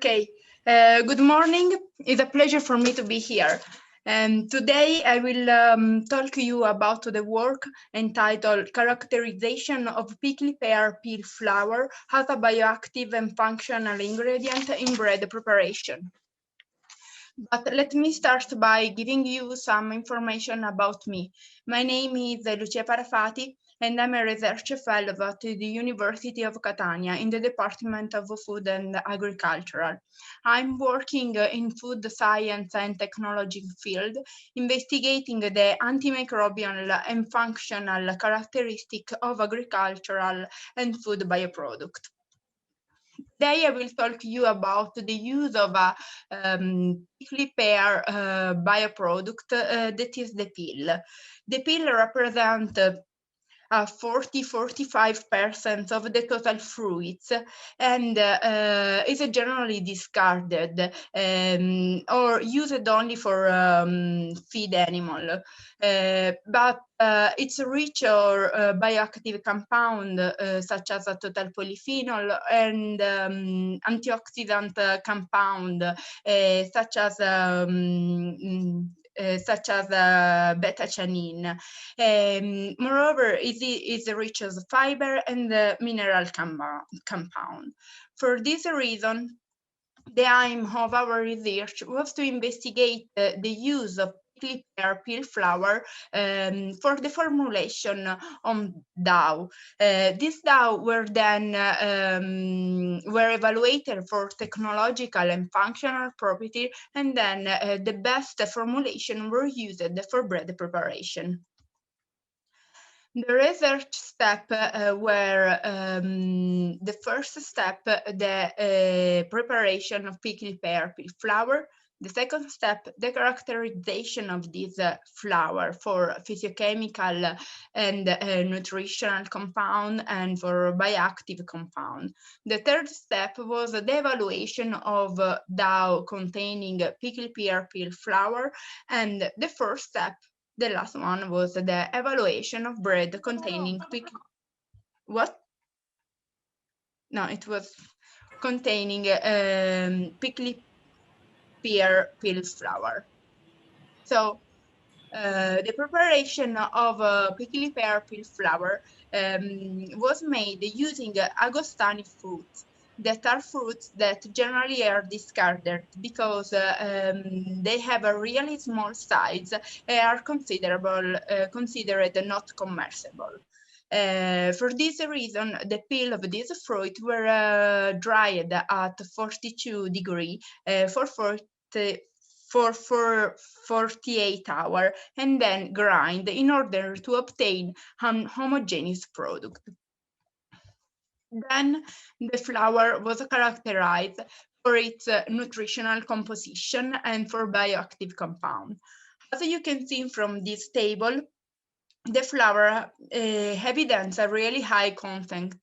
Okay, good morning. It's a pleasure for me to be here. And today I will talk to you about the work entitled Characterization of Prickly Pear Peel Flour as a Bioactive and Functional Ingredient in Bread Preparation. But let me start by giving you some information about me. My name is Lucia Parafati, and I'm a research fellow at the University of Catania in the Department of Food and Agricultural. I'm working in food science and technology field, investigating the antimicrobial and functional characteristics of agricultural and food bioproduct. Today I will talk to you about the use of a prickly pear bioproduct that is the peel. The peel represents 40–45% of the total fruits and is generally discarded or used only for feed animal. But it's rich or bioactive compound such as a total polyphenol and antioxidant compound such as beta-chanin. Moreover, it is rich as fiber and mineral compound. For this reason, the aim of our research was to investigate the use of prickly pear peel flour for the formulation of dough. These dough were then were evaluated for technological and functional property, and then the best formulation were used for bread preparation. The research step were the first step, the preparation of prickly pear peel flour. The second step, the characterization of this flour for physiochemical and nutritional compound and for bioactive compound. The third step was the evaluation of dough containing prickly pear peel flour, and the fourth step, the last one, was the evaluation of bread containing what? No, it was containing prickly pear peel flour. So the preparation of prickly pear peel flour was made using agostani fruits. That are fruits that generally are discarded because they have a really small size and are considered not commerciable. For this reason, the peel of this fruit were dried at 42 degrees for 48 hours and then grind in order to obtain an homogeneous product. Then the flour was characterized for its nutritional composition and for bioactive compound. As you can see from this table, the flour evidence a really high content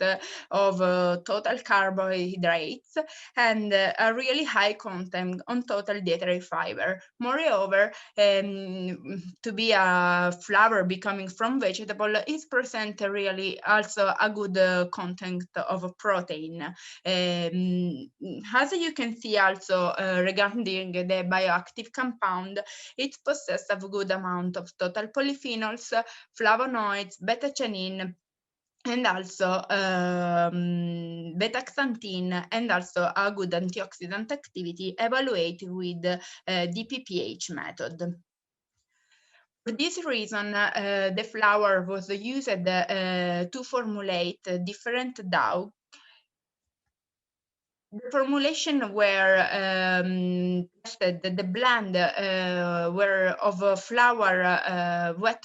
of total carbohydrates and a really high content on total dietary fiber. Moreover, to be a flour becoming from vegetable, is present really also a good content of protein. As you can see also regarding the bioactive compound, it possesses a good amount of total polyphenols, flavonoids, beta-chanin, and also beta-xanthine, and also a good antioxidant activity evaluated with the PPPF method. For this reason, the flour was used to formulate different dough. The formulation were tested. The blend were of flour, wet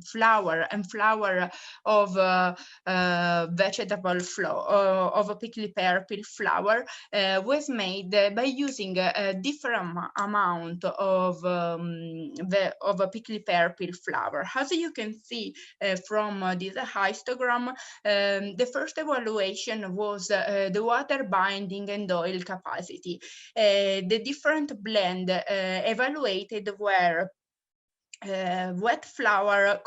flour and flour of vegetable flour, of a prickly pear peel flour, was made by using a different amount of a prickly pear peel flour. As you can see from this histogram, the first evaluation was the water binding and oil capacity. The different blend evaluated were wet flour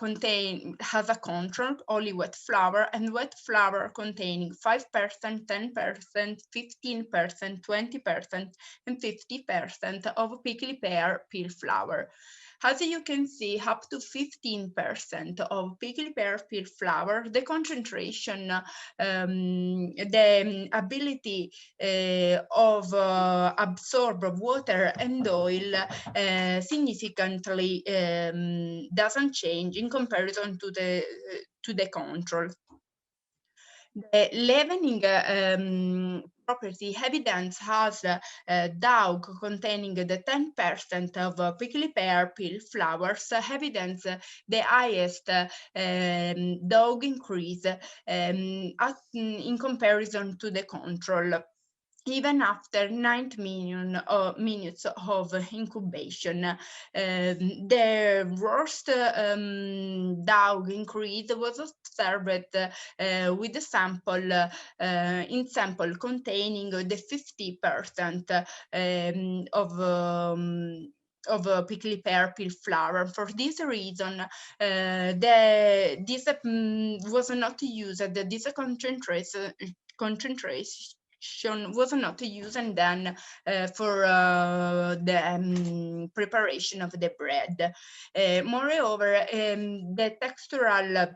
has a control, only wet flour, and wet flour containing 5%, 10%, 15%, 20%, and 50% of prickly pear peel flour. As you can see, up to 15% of prickly pear peel flour, the concentration, the ability of absorb water and oil significantly doesn't change in comparison to the control. The leavening property evidence has dough containing the 10% of prickly pear peel flours evidence the highest dough increase in comparison to the control, even after 90 minutes of incubation. The worst dough increase was observed with the sample in sample containing the 50% of prickly pear peel flour. For this reason, this was not used. This concentration was not used, and then for the preparation of the bread. Moreover, the textural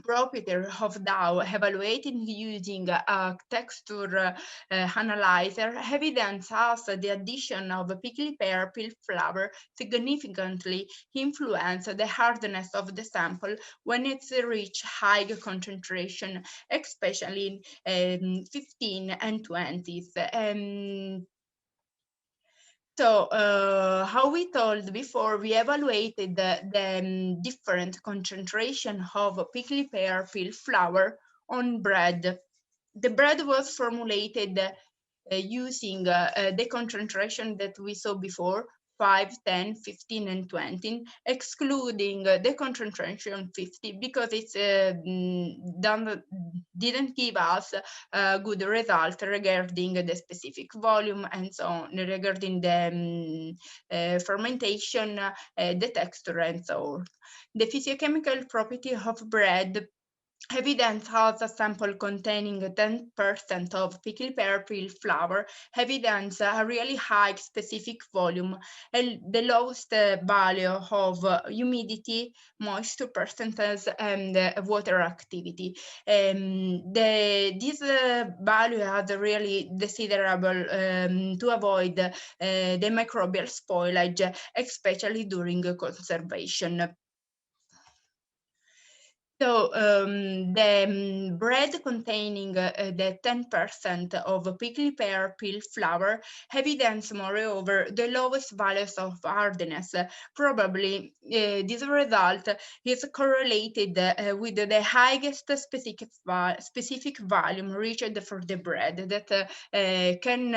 property of dough evaluated using a texture analyzer evidence us the addition of prickly pear peel flour significantly influence the hardness of the sample when it's reach high concentration, especially 15 and 20s. So, how we told before, we evaluated the different concentration of prickly pear peel flour on bread. The bread was formulated using the concentration that we saw before, 5, 10, 15, and 20, excluding the concentration 50 because it's didn't give us a good result regarding the specific volume and so on, regarding the fermentation, the texture, and so on. The physiochemical property of bread evidence has a sample containing 10% of prickly pear peel flour, evidence a really high specific volume, and the lowest value of humidity, moisture percentage, and water activity. This value has really desirable to avoid the microbial spoilage, especially during conservation. So the bread containing the 10% of prickly pear peel flour evidence, moreover, the lowest values of hardness. Probably this result is correlated with the highest specific volume reached for the bread that can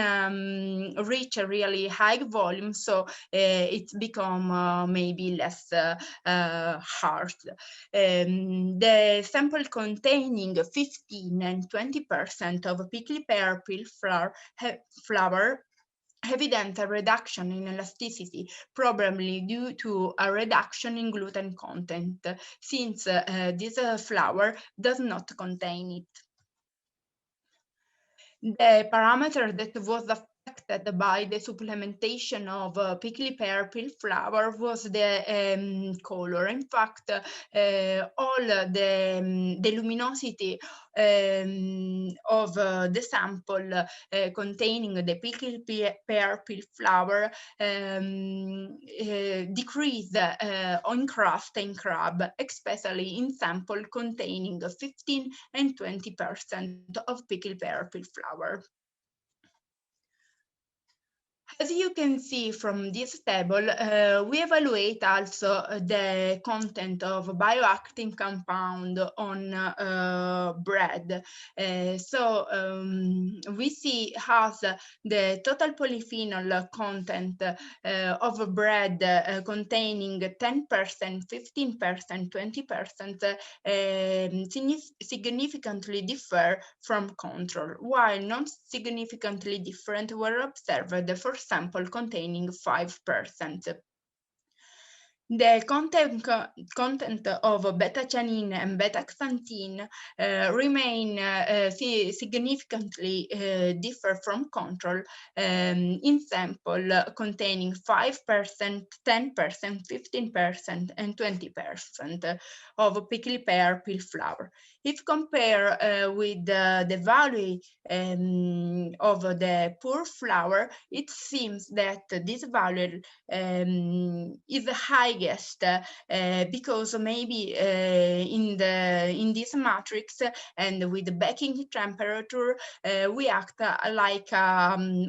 reach a really high volume, so it's become maybe less hard. The sample containing 15 and 20% of prickly pear peel flour evident a reduction in elasticity, probably due to a reduction in gluten content, since this flour does not contain it. The parameter that was affected by the supplementation of prickly pear peel flour was the color. In fact, all the luminosity of the sample containing the prickly pear peel flour decreased on crust and crab, especially in sample containing 15 and 20% of prickly pear peel flour. As you can see from this table, we evaluate also the content of bioactive compound on bread. We see as the total polyphenol content of bread containing 10%, 15%, 20% significantly differ from control, while not significantly different were observed for sample containing 5%. The content of beta-chanin and beta-xanthine remain significantly differ from control in sample containing 5%, 10%, 15%, and 20% of prickly pear peel flour. If compare with the value of the pure flour, it seems that this value is the highest because maybe in this matrix and with the baking temperature we act like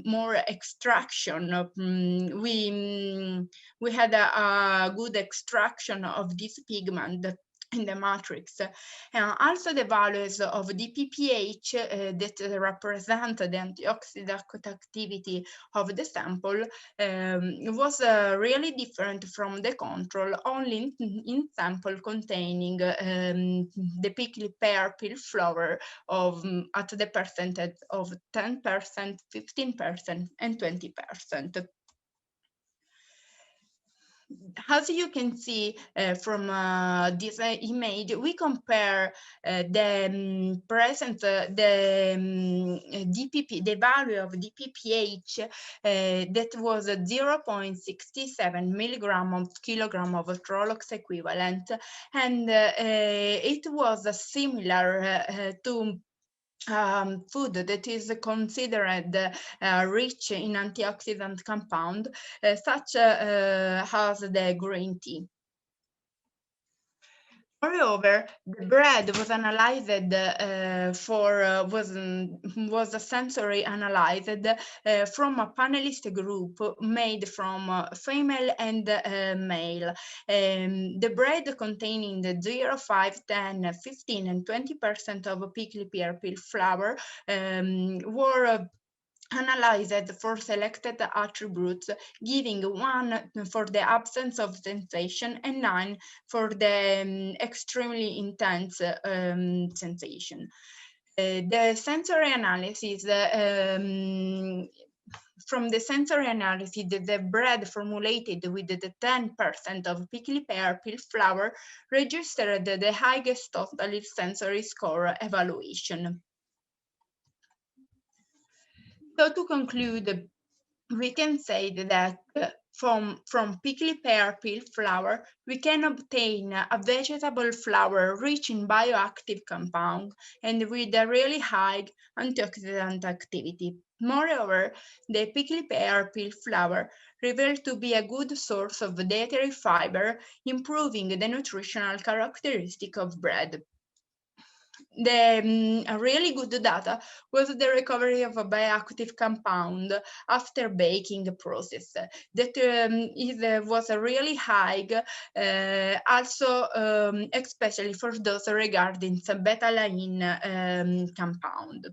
more extraction. We had a good extraction of this pigment in the matrix. Also the values of DPPH that represent the antioxidant activity of the sample was really different from the control, only in sample containing the prickly pear peel flour of at the percentage of 10%, 15%, and 20%. As you can see from this image, we compare the present DPP, the value of DPPH that was 0.67 milligram of kilogram of Trolox equivalent, and it was similar to food that is considered rich in antioxidant compound, such as the green tea. Moreover, the bread was analyzed was sensory analyzed from a panelist group made from female and male. The bread containing the 0, 5, 10, 15, and 20% of prickly pear peel flour were analyzed for selected attributes, giving 1 for the absence of sensation and 9 for the extremely intense sensation. The sensory analysis from the sensory analysis, the bread formulated with the 10% of prickly pear peel flour registered the highest total sensory score evaluation. So to conclude, we can say that from prickly pear peel flour, we can obtain a vegetable flour rich in bioactive compound and with a really high antioxidant activity. Moreover, the prickly pear peel flour revealed to be a good source of dietary fiber, improving the nutritional characteristic of bread. The really good data was the recovery of a bioactive compound after baking process that was really high, also especially for those regarding some beta-alanine compound.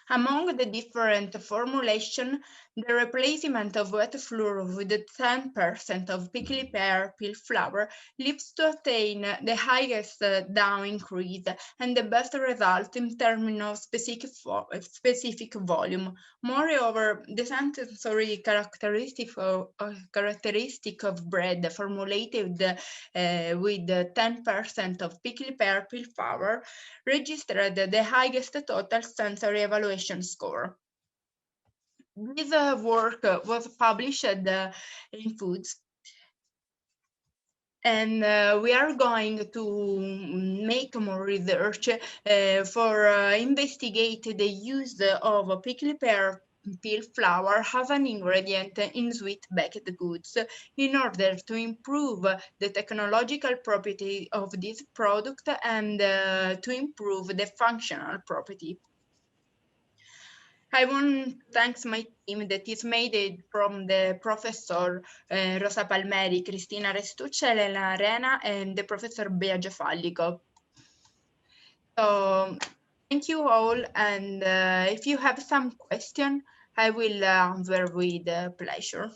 Among the different formulations, the replacement of wet flour with 10% of prickly pear peel flour leads to attain the highest down increase and the best result in terms of specific volume. Moreover, the sensory characteristic of bread formulated with 10% of prickly pear peel flour registered the highest total sensory evaluation score. This work was published in Foods, and we are going to make more research for investigate the use of prickly pear peel flour as an ingredient in sweet baked goods in order to improve the technological property of this product and to improve the functional property. I want to thank my team that is made from the Professor Rosa Palmeri, Cristina Restuccia, Elena Arena, and the Professor Biagio Fallico. So thank you all, and if you have some question, I will answer with pleasure.